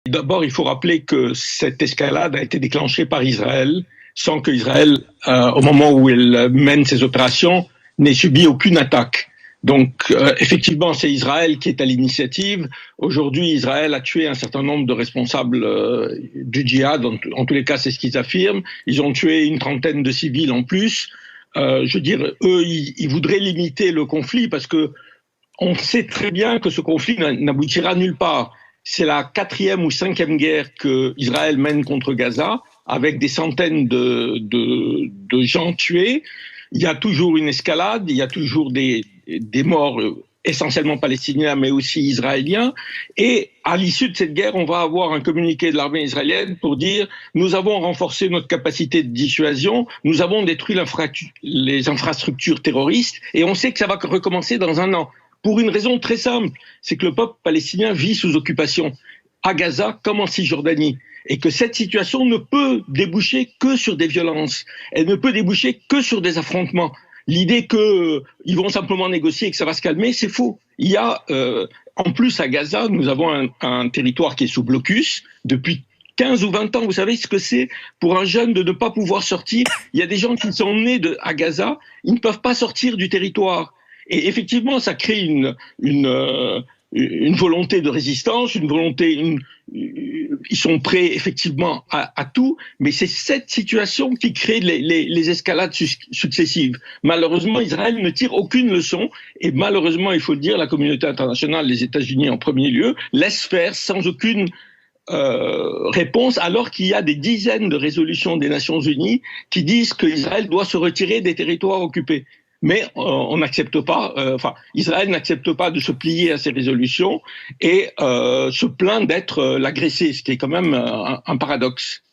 D'abord, il faut rappeler que cette escalade a été déclenchée par Israël, sans que Israël, au moment où elle mène ses opérations, n'ait subi aucune attaque. Donc, effectivement, c'est Israël qui est à l'initiative. Aujourd'hui, Israël a tué un certain nombre de responsables du djihad. En tous les cas, c'est ce qu'ils affirment. Ils ont tué une trentaine de civils en plus. Je veux dire, eux, ils voudraient limiter le conflit parce que on sait très bien que ce conflit n'aboutira nulle part. C'est la quatrième ou cinquième guerre que Israël mène contre Gaza, avec des centaines de gens tués. Il y a toujours une escalade, il y a toujours des morts essentiellement palestiniens, mais aussi israéliens. Et à l'issue de cette guerre, on va avoir un communiqué de l'armée israélienne pour dire nous avons renforcé notre capacité de dissuasion, nous avons détruit les infrastructures terroristes, et on sait que ça va recommencer dans un an. Pour une raison très simple, c'est que le peuple palestinien vit sous occupation, à Gaza comme en Cisjordanie, et que cette situation ne peut déboucher que sur des violences, elle ne peut déboucher que sur des affrontements. L'idée qu'ils vont simplement négocier et que ça va se calmer, c'est faux. Il y a, en plus à Gaza, nous avons un territoire qui est sous blocus depuis 15 ou 20 ans. Vous savez ce que c'est pour un jeune de ne pas pouvoir sortir? Il y a des gens qui sont nés à Gaza, ils ne peuvent pas sortir du territoire. Et effectivement, ça crée une volonté de résistance, ils sont prêts effectivement à tout, mais c'est cette situation qui crée les escalades successives. Malheureusement, Israël ne tire aucune leçon, et malheureusement, il faut le dire, la communauté internationale, les États-Unis en premier lieu, laisse faire sans aucune réponse, alors qu'il y a des dizaines de résolutions des Nations Unies qui disent qu'Israël doit se retirer des territoires occupés. Mais on n'accepte pas, Israël n'accepte pas de se plier à ces résolutions et se plaint d'être l'agressé, ce qui est quand même un paradoxe.